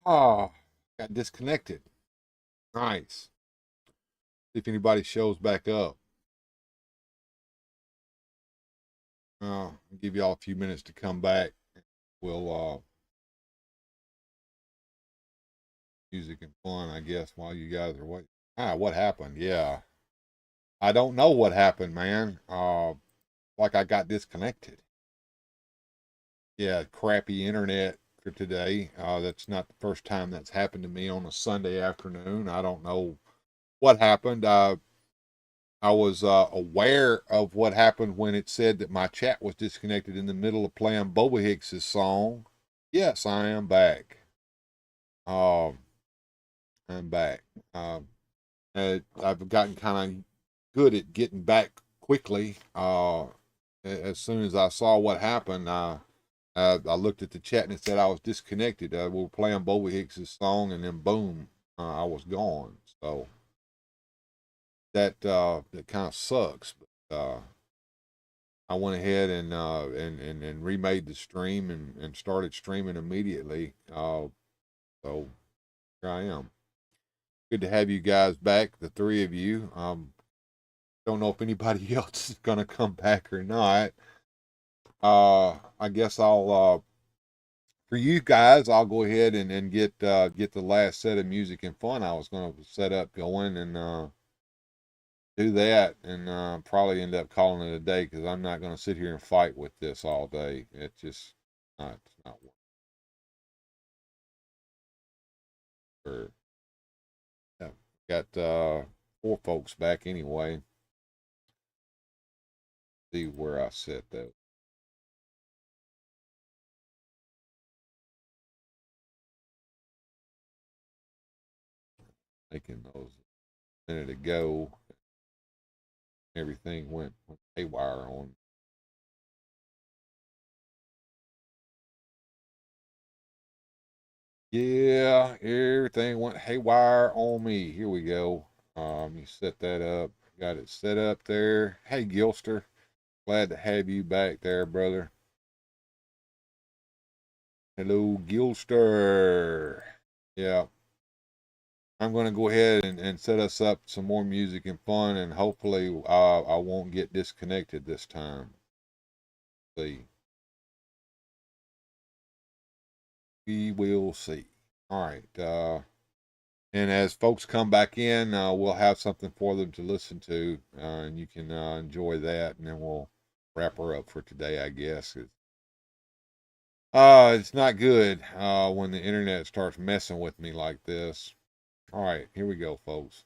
Oh, got disconnected. Nice. See if anybody shows back up. I'll give y'all a few minutes to come back. We'll music and fun, I guess, while you guys are waiting. What happened? Yeah. I don't know what happened, man. Like I got disconnected. Yeah, crappy internet for today. That's not the first time that's happened to me on a Sunday afternoon. I don't know what happened. I was aware of what happened when it said that my chat was disconnected in the middle of playing Boba Hicks's song. Yes, I am back. I'm back. I've gotten kind of good at getting back quickly. As soon as I saw what happened, I looked at the chat and it said I was disconnected. We were playing Boba Hicks's song, and then boom, I was gone. So that kind of sucks. But I went ahead and remade the stream and started streaming immediately. So here I am. Good to have you guys back, the three of you. Don't know if anybody else is gonna come back or not. I guess I'll for you guys, I'll go ahead and get the last set of music and fun I was gonna set up going, and do that, and probably end up calling it a day, because I'm not gonna sit here and fight with this all day. It's just it's not worth. Yeah, got 4 folks back anyway. See where I set that. Making those a minute ago. Everything went haywire on. Yeah, everything went haywire on me. Here we go. Let me set that up. Got it set up there. Hey, Gilster. Glad to have you back there, brother. Hello, Gilster. Yeah. I'm going to go ahead and set us up some more music and fun, and hopefully I won't get disconnected this time. See. We will see. All right. And as folks come back in, we'll have something for them to listen to, and you can enjoy that, and then we'll wrap her up for today, I guess. It's not good when the internet starts messing with me like this. All right, here we go, folks.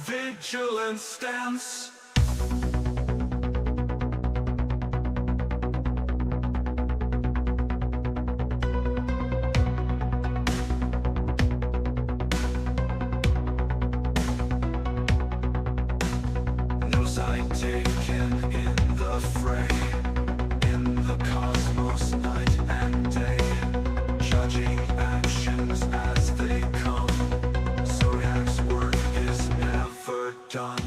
Vigilant stance. the fray, in the cosmos night and day, judging actions as they come. Zodiac's work is never done.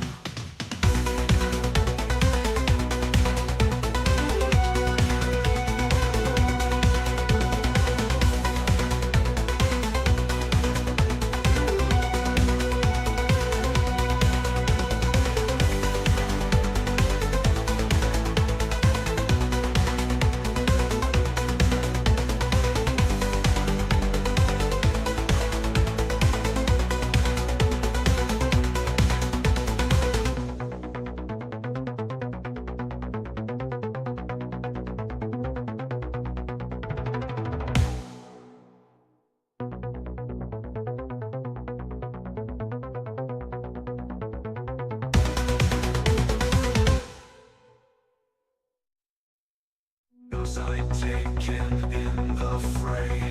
I taken in the fray,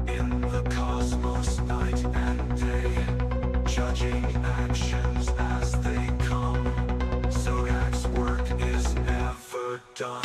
in the cosmos night and day, judging actions as they come. Zodiac's work is never done.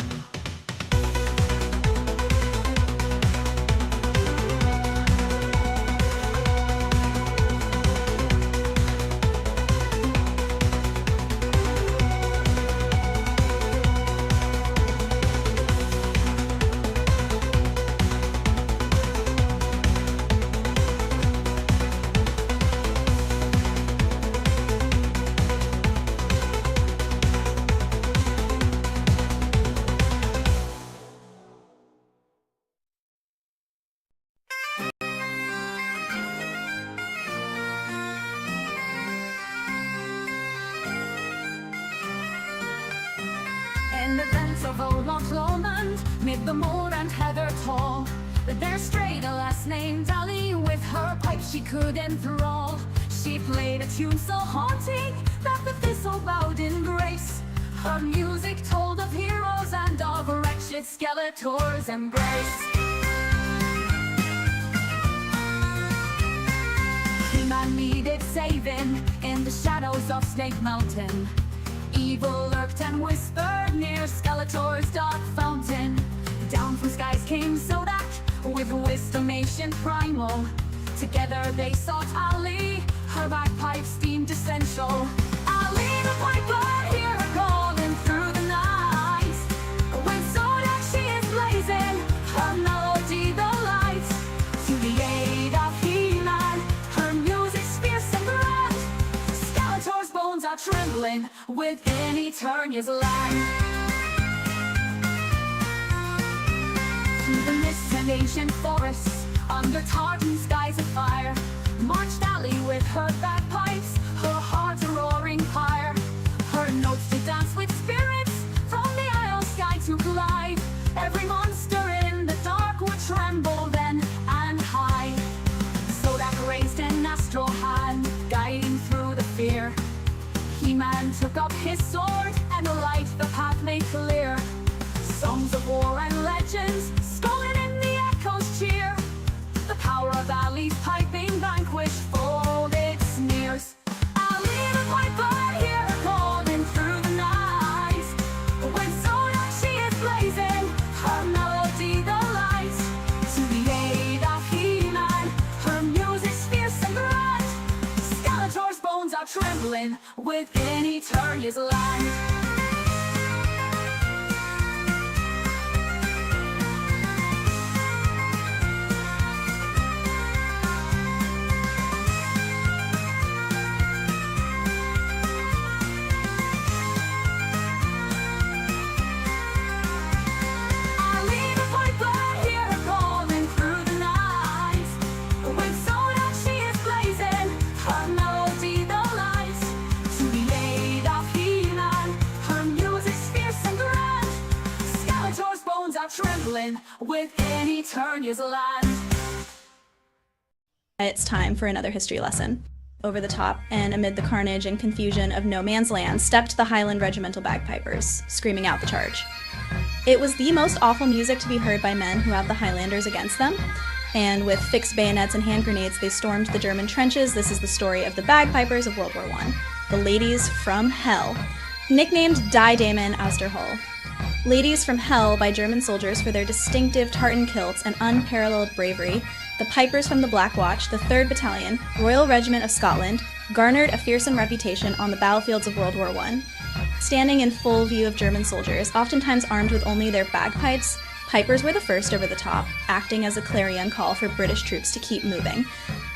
In the dens of old Lothlowland, mid the moor and heather tall, there strayed a lass named Dolly. With her pipe she could enthrall. She played a tune so haunting that the thistle bowed in grace. Her music told of heroes and of wretched Skeletor's embrace. He-Man needed saving in the shadows of Snake Mountain. Evil lurked and whispered near Skeletor's dark fountain. Down from skies came Zodak with wisdomation primal. Together they sought Ali, her bagpipes deemed essential. Ali the piper, hear her calling through the night. When Zodak she is blazing, her melody the light. To the aid of He-Man, her music's fierce and grand. Skeletor's bones are trembling within Eternia's land. Through the mists and ancient forests, under tartan skies of fire, marched Ali with her bagpipes, her heart a roaring pyre. Her notes to dance with spirits, from the isle sky to glide. Every monster in the dark would tremble then and hide. Zodak raised an astral hand, guiding through the fear. He-Man took up his sword and light the path made clear. Songs of war and legends, scrolling in the echoes cheer. The power of Ali's piping vanquished folded sneers. Ali the piper, hear her calling through the night. When Zodak she is blazing, her melody the light. To the aid of He-Man, her music's fierce and grand. Skeletor's bones are trembling within Eternia's land. Trembling within Eternia's land. It's time for another history lesson. Over the top and amid the carnage and confusion of no man's land stepped the Highland Regimental Bagpipers, screaming out the charge. It was the most awful music to be heard by men who have the Highlanders against them, and with fixed bayonets and hand grenades they stormed the German trenches. This is the story of the Bagpipers of World War I, the ladies from hell, nicknamed Die Damen aus der Hölle. Ladies from Hell by German soldiers for their distinctive tartan kilts and unparalleled bravery, the Pipers from the Black Watch, the 3rd Battalion, Royal Regiment of Scotland, garnered a fearsome reputation on the battlefields of World War I. Standing in full view of German soldiers, oftentimes armed with only their bagpipes, pipers were the first over the top, acting as a clarion call for British troops to keep moving.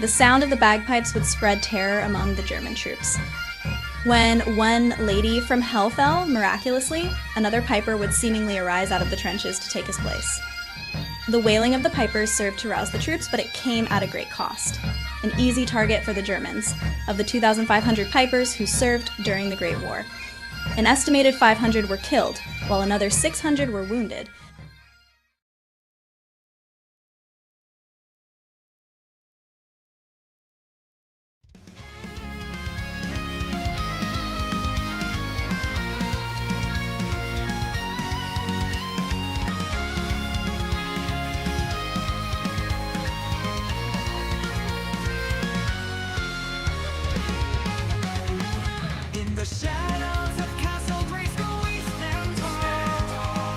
The sound of the bagpipes would spread terror among the German troops. When one lady from Hell fell, miraculously, another piper would seemingly arise out of the trenches to take his place. The wailing of the pipers served to rouse the troops, but it came at a great cost. An easy target for the Germans, of the 2,500 pipers who served during the Great War. An estimated 500 were killed, while another 600 were wounded. In the shadows of Castle Grayskull we stand tall.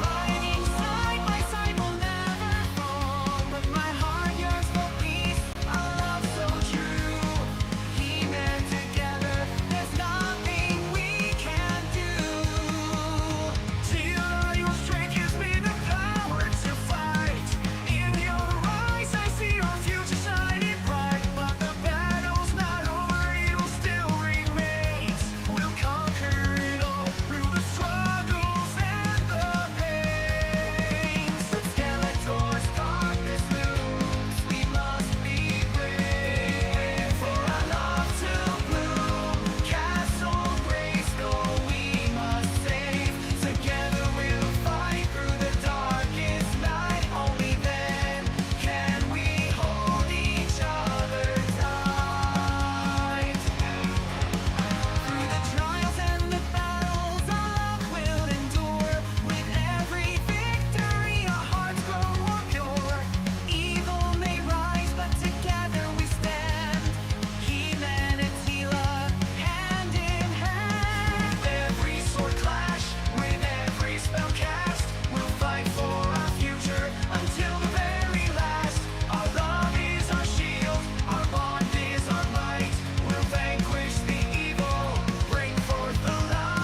Fighting side by side will never fall. But my heart yearns for peace, a love so true. He-Man together, there's nothing we can do. Sheila, your strength gives me the power to fight. In your eyes I see our future shining bright. But the battle's not over, it'll still remain. We'll conquer it all through the struggles and the pains. When Skeletor's darkness looms, we must be brave. For our love to bloom, Castle Grayskull we must save. Together we'll fight through the darkest night. Only then can we hold each other tight. Through the trials and the battles, our love will endure. With every victory, our hearts grow more pure. Evil may rise, but together we stand. He-Man and Teela, hand in hand. With every sword clash, with every spell cast, we'll fight for our future until the very last. Our love is our shield, our bond is our might. We'll vanquish the evil, bring forth the light.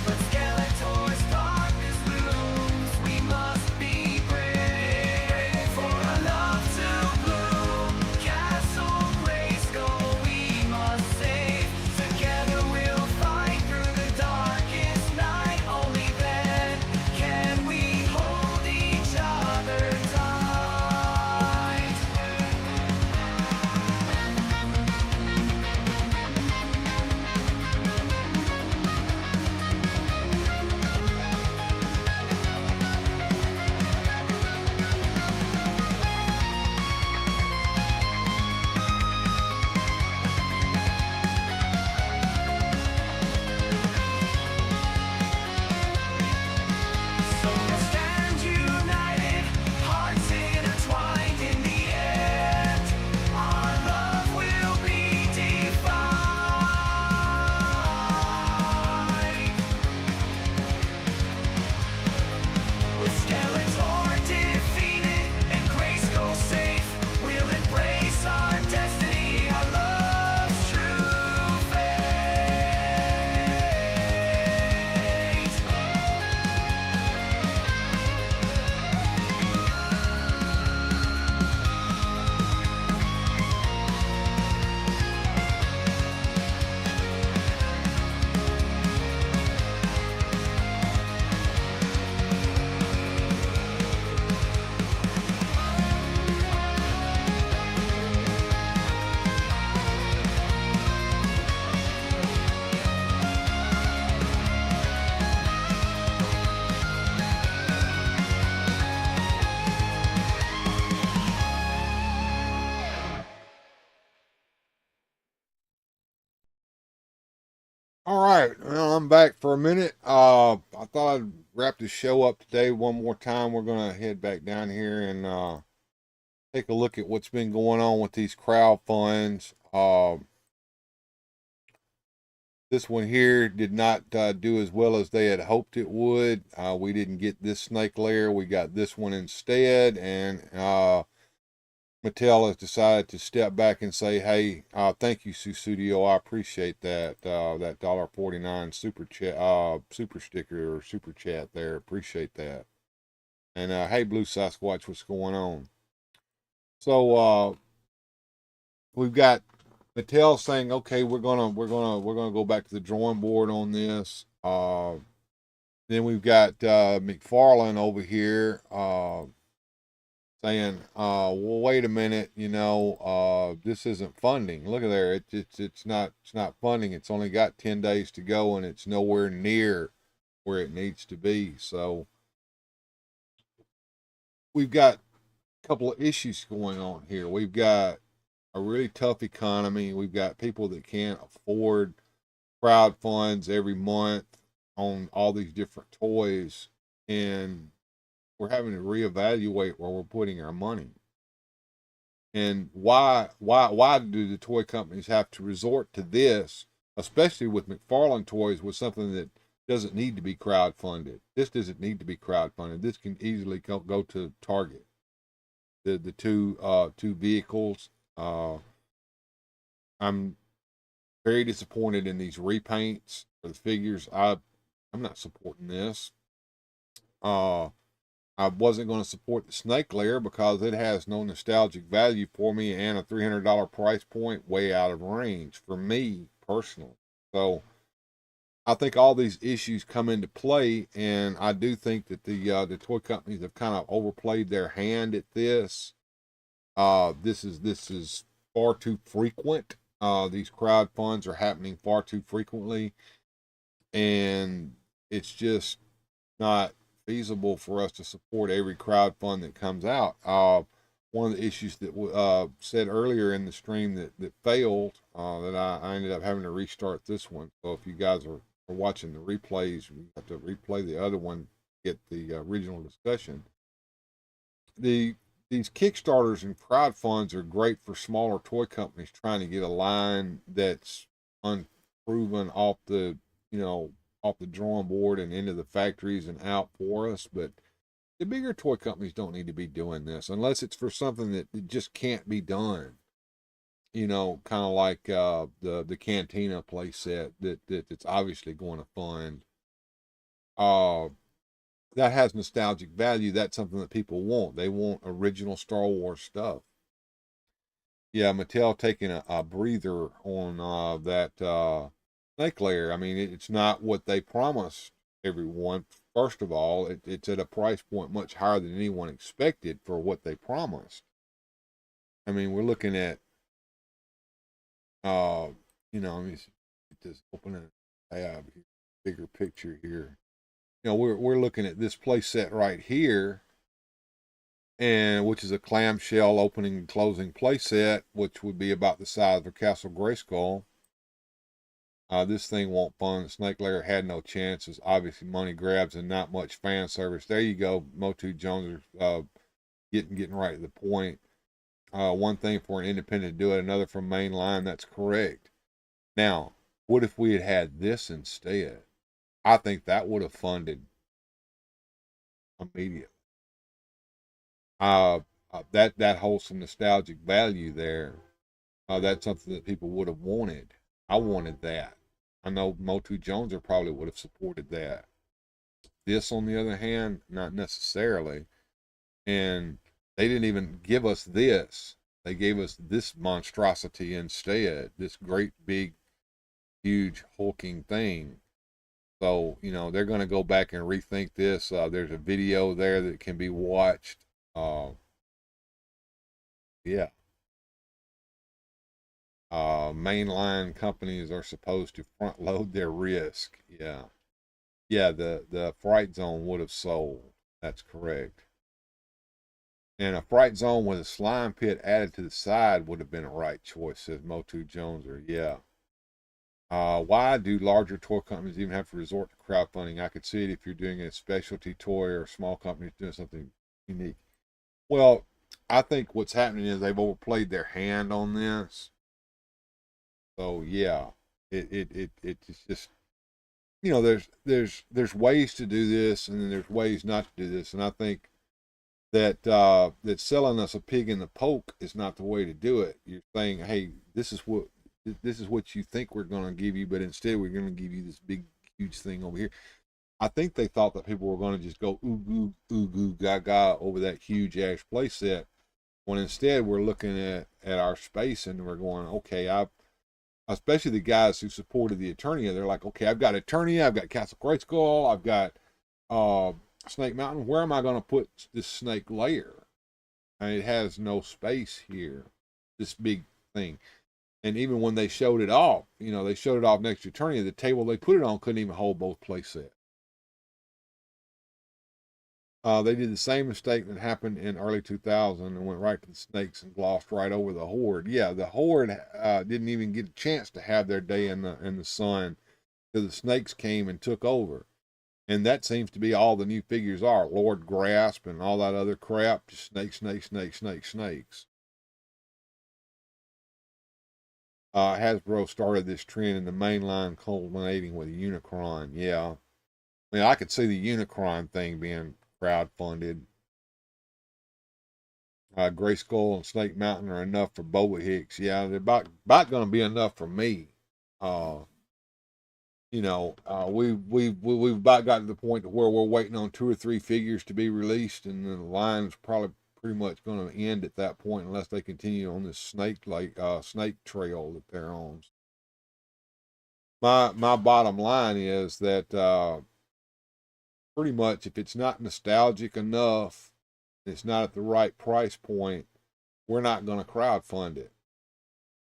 When Skeletor's darkness looms, we must be brave. For our love to bloom, Castle Grayskull we must save. Together we'll fight through the darkest night. Only then can we hold each other tight. So we'll stand united, hearts intertwined in the end. Our love will be defined. With Skeletor defeated and Grayskull safe, we'll embrace our destiny, our love's true fate. All right, well, I'm back for a minute. I thought I'd wrap the show up today one more time. We're gonna head back down here and take a look at what's been going on with these crowd funds. This one here did not do as well as they had hoped it would. We didn't get this Snake Lair. We got this one instead, and Mattel has decided to step back and say, "Hey, thank you, Susudio. I appreciate that that $1.49 super chat, super sticker or super chat there. Appreciate that." And hey, Blue Sasquatch, what's going on? So we've got Mattel saying, "Okay, we're gonna go back to the drawing board on this." Then we've got McFarlane over here saying, "Well, wait a minute, this isn't funding. Look at there, it's not funding. It's only got 10 days to go, and it's nowhere near where it needs to be." So we've got a couple of issues going on here. We've got a really tough economy. We've got people that can't afford crowd funds every month on all these different toys, and we're having to reevaluate where we're putting our money. And why do the toy companies have to resort to this, especially with McFarlane toys, with something that doesn't need to be crowdfunded? This doesn't need to be crowdfunded. This can easily go to Target. The two vehicles. I'm very disappointed in these repaints for the figures. I'm not supporting this. I wasn't going to support the Snake Lair because it has no nostalgic value for me, and a $300 price point way out of range for me personally. So I think all these issues come into play, and I do think that the toy companies have kind of overplayed their hand at this. This is far too frequent. These crowd funds are happening far too frequently, and it's just not feasible for us to support every crowd fund that comes out. One of the issues that said earlier in the stream that failed, that I ended up having to restart this one. So if you guys are watching the replays, you have to replay the other one, get the original discussion. These Kickstarters and crowd funds are great for smaller toy companies trying to get a line that's unproven off the drawing board and into the factories and out for us. But the bigger toy companies don't need to be doing this unless it's for something that just can't be done. Kind of like the Cantina playset that's obviously going to fund. That has nostalgic value. That's something that people want. They want original Star Wars stuff. Yeah, Mattel taking a breather on that Snake Lair. I mean, it's not what they promised everyone. First of all, it's at a price point much higher than anyone expected for what they promised. I mean, we're looking at, let me just open a tab here, bigger picture here. We're looking at this play set right here, and which is a clamshell opening and closing play set, which would be about the size of a Castle Grayskull. This thing won't fund. Snake Lair had no chances. Obviously, money grabs and not much fan service. There you go. Motu Jones getting right to the point. One thing for an independent to do it, another from mainline. That's correct. Now, what if we had this instead? I think that would have funded immediately. That holds some nostalgic value there. That's something that people would have wanted. I wanted that. I know Motu Jones probably would have supported that. This, on the other hand, not necessarily. And they didn't even give us this. They gave us this monstrosity instead. This great, big, huge, hulking thing. So, they're going to go back and rethink this. There's a video there that can be watched. Yeah. Mainline companies are supposed to front load their risk. Yeah. Yeah, the Fright Zone would have sold. That's correct. And a Fright Zone with a slime pit added to the side would have been a right choice, says Motu Joneser. Yeah. Why do larger toy companies even have to resort to crowdfunding? I could see it if you're doing a specialty toy or a small company doing something unique. Well, I think what's happening is they've overplayed their hand on this. So, yeah. It's just, you know, there's ways to do this, and then there's ways not to do this, and I think that that selling us a pig in the poke is not the way to do it. You're saying, hey, this is what you think we're going to give you, but instead we're going to give you this big, huge thing over here. I think they thought that people were going to just go ooh goo gaga over that huge ash playset, when instead we're looking at our space and we're going, okay, especially the guys who supported the Eternia, they're like, okay, I've got Eternia, I've got Castle Grayskull, I've got Snake Mountain. Where am I going to put this Snake Lair? And it has no space here, this big thing. And even when they showed it off, you know, they showed it off next to Eternia, the table they put it on couldn't even hold both playsets. They did the same mistake that happened in early 2000 and went right to the snakes and glossed right over the Horde. Yeah, the Horde didn't even get a chance to have their day in the sun, because the snakes came and took over. And that seems to be all the new figures are. Lord Grasp and all that other crap. Just snakes. Hasbro started this trend in the main line, culminating with Unicron. Yeah. I mean, I could see the Unicron thing being crowdfunded. Grayskull and Snake Mountain are enough for Boba Hicks. Yeah, they're about going to be enough for me. You know, we've about got to the point to where we're waiting on 2 or 3 figures to be released, and the line's probably pretty much going to end at that point unless they continue on this snake trail that they're on. My bottom line is that pretty much, if it's not nostalgic enough, it's not at the right price point, we're not going to crowdfund it.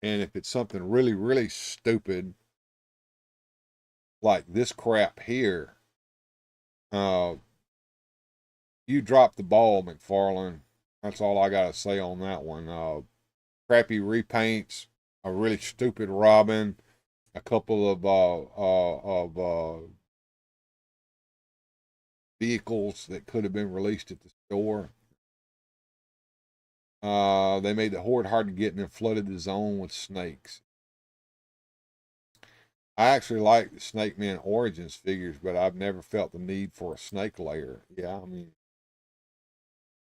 And if it's something really, really stupid, like this crap here, you dropped the ball, McFarlane. That's all I got to say on that one. Crappy repaints, a really stupid Robin, a couple of vehicles that could have been released at the store. They made the Horde hard to get and then flooded the zone with snakes. I actually like the Snake Man Origins figures, but I've never felt the need for a Snake Lair. Yeah, I mean,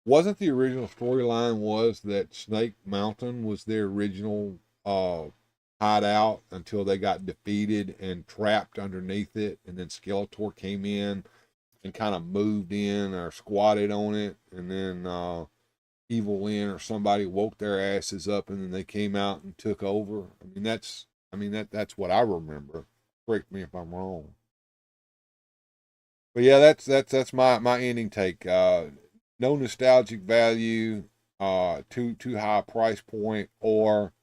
wasn't the original storyline was that Snake Mountain was their original hideout until they got defeated and trapped underneath it, and then Skeletor came in and kind of moved in or squatted on it, and then Evil Lyn or somebody woke their asses up, and then they came out and took over. I mean, that's what I remember. Correct me if I'm wrong. But yeah, that's my ending take. No nostalgic value, too high price point, or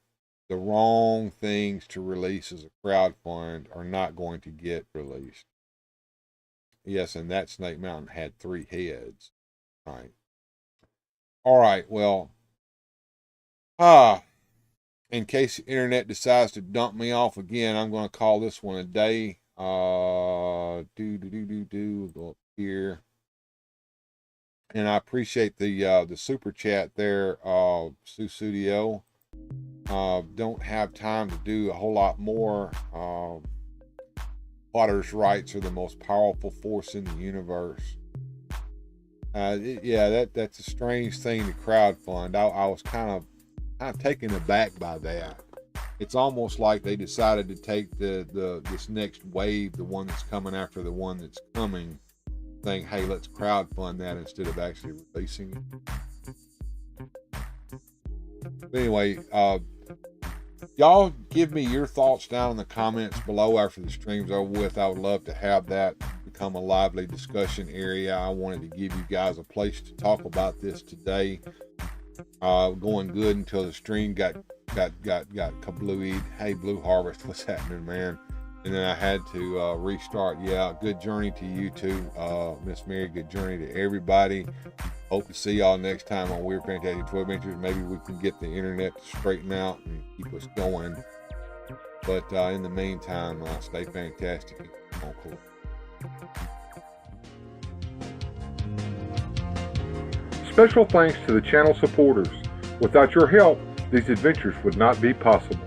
the wrong things to release as a crowdfund are not going to get released. Yes, and that Snake Mountain had 3 heads. Right. All right, well, in case the internet decides to dump me off again, I'm going to call this one a day. We'll go up here. And I appreciate the super chat there, Sue Studio. Don't have time to do a whole lot more. Potter's rights are the most powerful force in the universe. Yeah, that's a strange thing to crowdfund. I was kind of taken aback by that. It's almost like they decided to take this next wave, the one that's coming after the one that's coming, saying, hey, let's crowdfund that instead of actually releasing it. But anyway, y'all give me your thoughts down in the comments below after the stream's over with. I would love to have that become a lively discussion area. I wanted to give you guys a place to talk about this today. Going good until the stream got kablooied. Hey, Blue Harvest, what's happening, man? And then I had to restart. Yeah, good journey to you too, Miss Mary. Good journey to everybody. Hope to see y'all next time on Weird Fantastic Toy Adventures. Maybe we can get the internet to straighten out and keep us going. But in the meantime, stay fantastic. Oh, cool. Special thanks to the channel supporters. Without your help, these adventures would not be possible.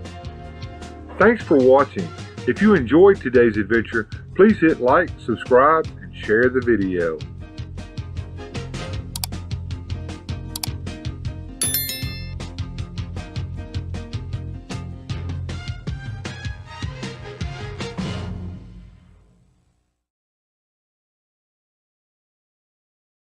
Thanks for watching. If you enjoyed today's adventure, please hit like, subscribe, and share the video.